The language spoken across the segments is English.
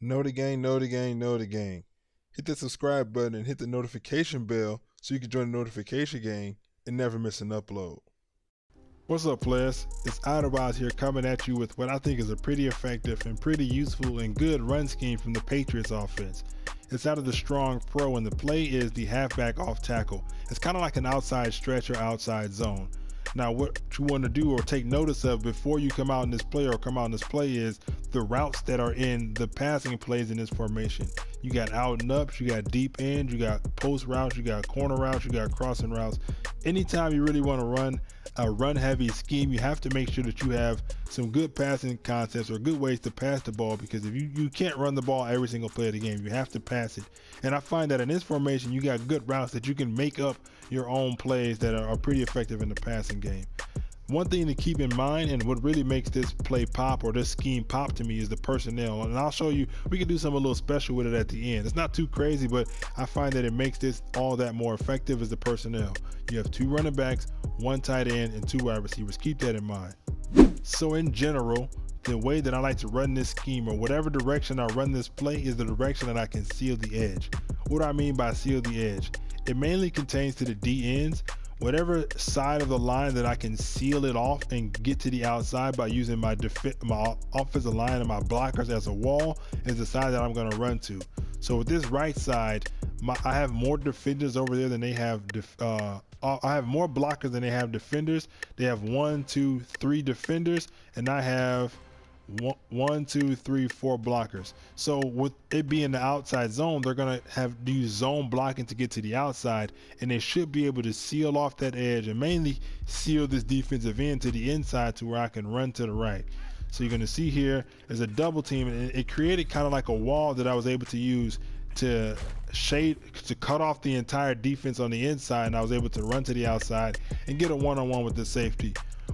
Know the gang, know the gang, know the gang. Hit the subscribe button and hit the notification bell so you can join the notification gang and never miss an upload. What's up, players? It's IDOLWILD here coming at you with what I think is a pretty effective and pretty useful and good run scheme from the Patriots offense. It's out of the strong pro and the play is the halfback off tackle. It's kind of like an outside stretch or outside zone. Now what you want to do or take notice of before you come out in this play is the routes that are in the passing plays in this formation. You got out and ups, you got deep ends, you got post routes, you got corner routes, you got crossing routes. Anytime you really want to run a run heavy scheme, you have to make sure that you have some good passing concepts or good ways to pass the ball, because if you can't run the ball every single play of the game, you have to pass it. And I find that in this formation you got good routes that you can make up your own plays that are pretty effective in the passing game. One thing to keep in mind, and what really makes this play pop or this scheme pop to me, is the personnel. And I'll show you, we can do something a little special with it at the end. It's not too crazy, but I find that it makes this all that more effective is the personnel. You have 2 running backs, 1 tight end, and 2 wide receivers. Keep that in mind. So in general, the way that I like to run this scheme, or whatever direction I run this play, is the direction that I can seal the edge. What do I mean by seal the edge? It mainly contains to the D ends. Whatever side of the line that I can seal it off and get to the outside by using my offensive line and my blockers as a wall is the side that I'm going to run to. So with this right side, I have more defenders over there than they have. I have more blockers than they have defenders. They have 1, 2, 3 defenders, and I have 1, 2, 3, 4 blockers. So with it being the outside zone, they're gonna have to use zone blocking to get to the outside, and they should be able to seal off that edge and mainly seal this defensive end to the inside to where I can run to the right. So you're gonna see here is a double team, and it created kind of like a wall that I was able to use to cut off the entire defense on the inside, and I was able to run to the outside and get a one-on-one with the safety.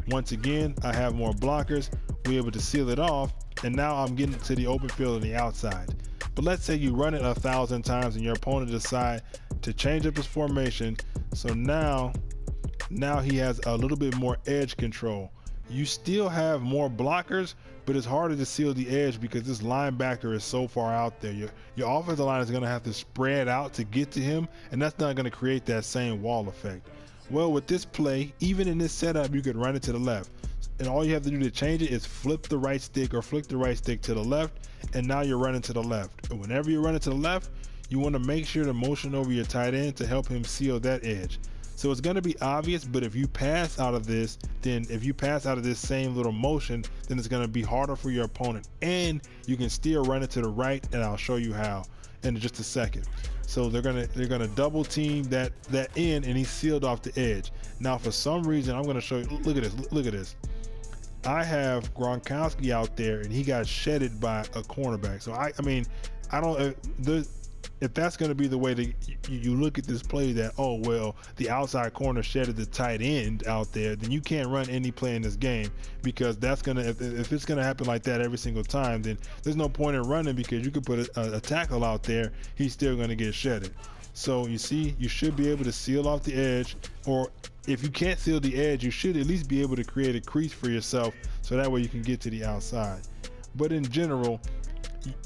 Once again, I have more blockers. We're able to seal it off, and now I'm getting to the open field on the outside. But let's say you run it 1,000 times and your opponent decide to change up his formation. So now he has a little bit more edge control. You still have more blockers, but it's harder to seal the edge because this linebacker is so far out there. Your offensive line is going to have to spread out to get to him, and that's not going to create that same wall effect. Well, with this play, even in this setup, you could run it to the left. And all you have to do to change it is flip the right stick or flick the right stick to the left, and now you're running to the left. And whenever you're running to the left, you want to make sure to motion over your tight end to help him seal that edge. So it's going to be obvious, but if you pass out of this, same little motion, then it's going to be harder for your opponent. And you can still run it to the right, and I'll show you how in just a second. So they're gonna double team that end, and he's sealed off the edge. Now for some reason, I'm gonna show you. Look at this. I have Gronkowski out there, and he got shedded by a cornerback. So I mean, I don't. If that's going to be the way that you look at this play, that, oh well, the outside corner shedded the tight end out there, then you can't run any play in this game, because that's gonna, if it's gonna happen like that every single time, then there's no point in running, because you could put a tackle out there, he's still going to get shedded. So you see, you should be able to seal off the edge, or if you can't seal the edge, you should at least be able to create a crease for yourself, so that way you can get to the outside. But in general,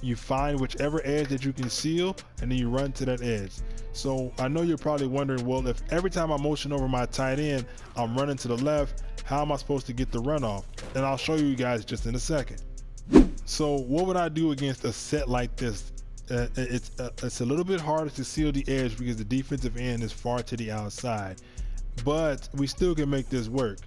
you find whichever edge that you can seal, and then you run to that edge. So I know you're probably wondering, well, if every time I motion over my tight end, I'm running to the left, how am I supposed to get the run off? And I'll show you guys just in a second. So what would I do against a set like this? It's a little bit harder to seal the edge because the defensive end is far to the outside, but we still can make this work.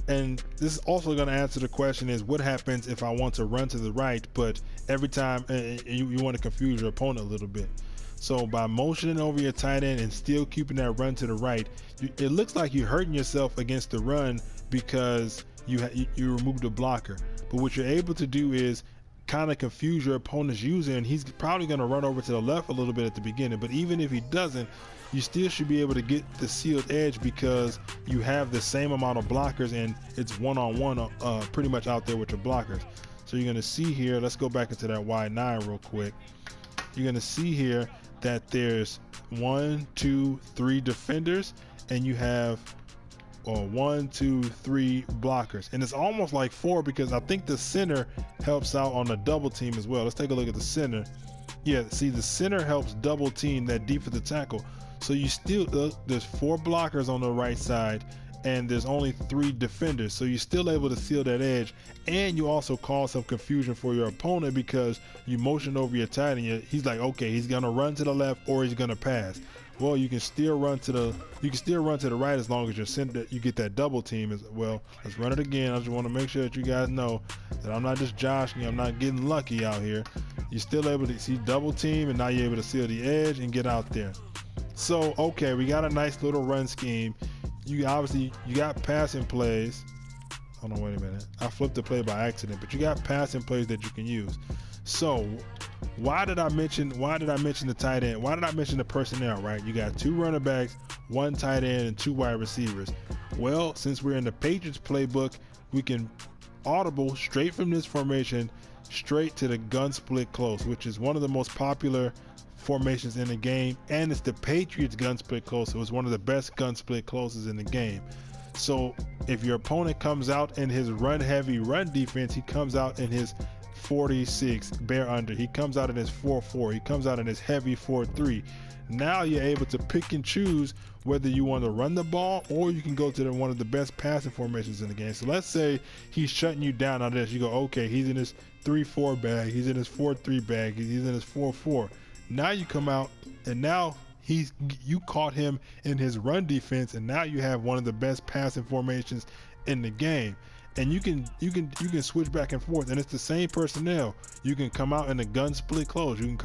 And this is also going to answer the question is, what happens if I want to run to the right, but every time you want to confuse your opponent a little bit? So by motioning over your tight end and still keeping that run to the right, it looks like you're hurting yourself against the run because you removed a blocker. But what you're able to do is kind of confuse your opponent's user, and he's probably going to run over to the left a little bit at the beginning. But even if he doesn't, you still should be able to get the sealed edge because you have the same amount of blockers, and it's one-on-one pretty much out there with your blockers. So you're going to see here, let's go back into that wide 9 real quick. You're going to see here that there's 1, 2, 3 defenders, and you have 1, 2, 3 blockers, and it's almost like 4 because I think the center helps out on the double team as well. Let's take a look at the center. Yeah, see, the center helps double team that defensive tackle. So you still there's 4 blockers on the right side, and there's only 3 defenders, so you're still able to seal that edge, and you also cause some confusion for your opponent because you motion over your tight end. He's like, okay, he's gonna run to the left or he's gonna pass. Well, you can still run to the right as long as you get that double team as well. Let's run it again. I just want to make sure that you guys know that I'm not just joshing you, I'm not getting lucky out here. You're still able to see double team, and now you're able to seal the edge and get out there. So okay, we got a nice little run scheme. You got passing plays. Hold on, wait a minute. I flipped the play by accident, but you got passing plays that you can use. So why did I mention the tight end? Why did I mention the personnel, right? You got 2 running backs, 1 tight end, and 2 wide receivers. Well, since we're in the Patriots playbook, we can audible straight from this formation straight to the gun split close, which is one of the most popular formations in the game, and it's the Patriots gun split close, so it's one of the best gun split closes in the game. So if your opponent comes out in his run heavy run defense, he comes out in his 46 bear under, he comes out in his 4-4, he comes out in his heavy 4-3. Now you're able to pick and choose whether you want to run the ball or you can go to one of the best passing formations in the game. So let's say he's shutting you down on this. You go, okay, he's in his 3-4 bag, he's in his 4-3 bag, he's in his 4-4. Now you come out and now you caught him in his run defense, and now you have one of the best passing formations in the game. And you can switch back and forth, and it's the same personnel. You can come out in the gun split close. You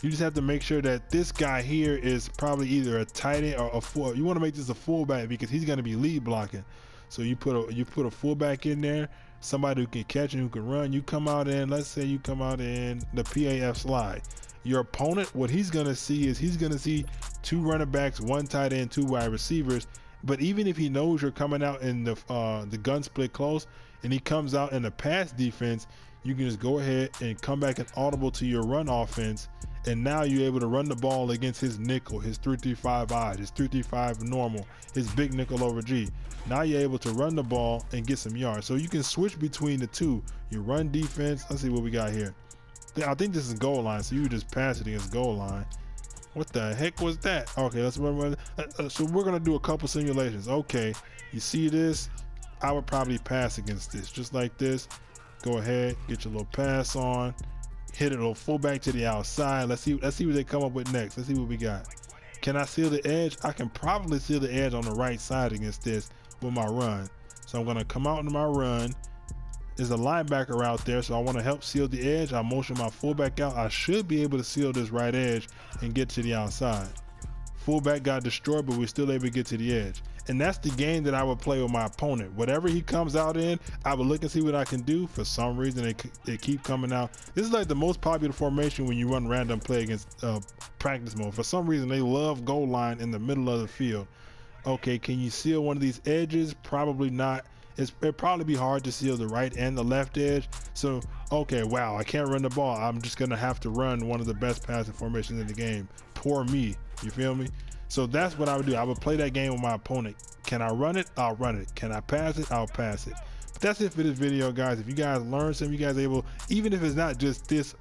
just have to make sure that this guy here is probably either a tight end or a full. You want to make this a fullback because he's going to be lead blocking. So you put a fullback in there, somebody who can catch and who can run. You come out in, let's say you come out in the PAF slide. Your opponent, what he's going to see is he's going to see 2 running backs, 1 tight end, 2 wide receivers. But even if he knows you're coming out in the gun split close and he comes out in the pass defense, you can just go ahead and come back and audible to your run offense, and now you're able to run the ball against his nickel, his 3-3-5 odd, his 3-3-5 normal, his big nickel over G. Now you're able to run the ball and get some yards. So you can switch between the two. You run defense. Let's see what we got here. I think this is goal line, so you just pass it against goal line. What the heck was that? Okay, let's run. So we're gonna do a couple simulations. Okay, you see this? I would probably pass against this, just like this. Go ahead, get your little pass on, hit it a little fullback to the outside. Let's see what they come up with next. Let's see what we got. Can I seal the edge? I can probably seal the edge on the right side against this with my run. So I'm gonna come out into my run. There's a linebacker out there, so I want to help seal the edge. I motion my fullback out. I should be able to seal this right edge and get to the outside. Fullback got destroyed, but we're still able to get to the edge. And that's the game that I would play with my opponent. Whatever he comes out in, I would look and see what I can do. For some reason, they keep coming out. This is like the most popular formation when you run random play against practice mode. For some reason, they love goal line in the middle of the field. Okay, can you seal one of these edges? Probably not. It'd probably be hard to seal the right and the left edge. So, okay, wow, I can't run the ball. I'm just gonna have to run one of the best passing formations in the game. Poor me, you feel me? So that's what I would do. I would play that game with my opponent. Can I run it? I'll run it. Can I pass it? I'll pass it. But that's it for this video, guys. If you guys learned something, you guys able, even if it's not just this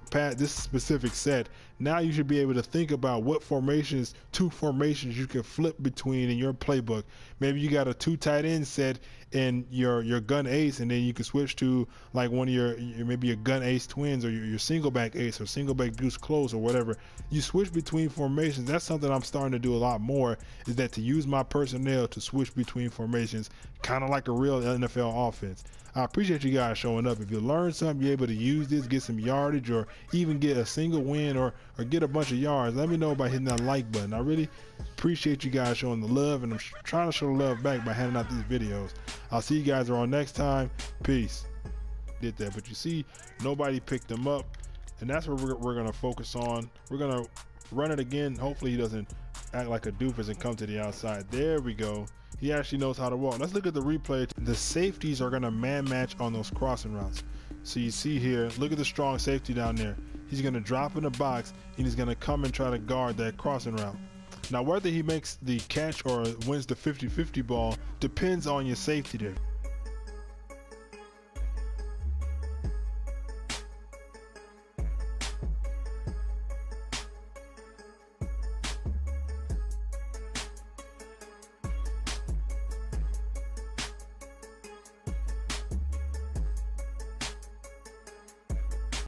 specific set, now you should be able to think about what formations, 2 formations you can flip between in your playbook. Maybe you got a 2 tight end set in your gun ace, and then you can switch to like one of your maybe your gun ace twins, or your single back ace, or single back deuce close, or whatever. You switch between formations. That's something I'm starting to do a lot more, is that to use my personnel to switch between formations, kind of like a real NFL offense. I appreciate you guys showing up. If you learned something, you're able to use this, get some yardage, or even get a single win, or get a bunch of yards, let me know by hitting that like button. I really appreciate you guys showing the love, and I'm trying to show love back by handing out these videos. I'll see you guys around next time. Peace. Did that, but you see, nobody picked them up, and that's what we're gonna focus on. We're gonna run it again. Hopefully he doesn't act like a doofus and come to the outside. There we go. He actually knows how to walk. Let's look at the replay. The safeties are gonna man match on those crossing routes. So you see here, look at the strong safety down there. He's gonna drop in the box, and he's gonna come and try to guard that crossing route. Now whether he makes the catch or wins the 50-50 ball depends on your safety there.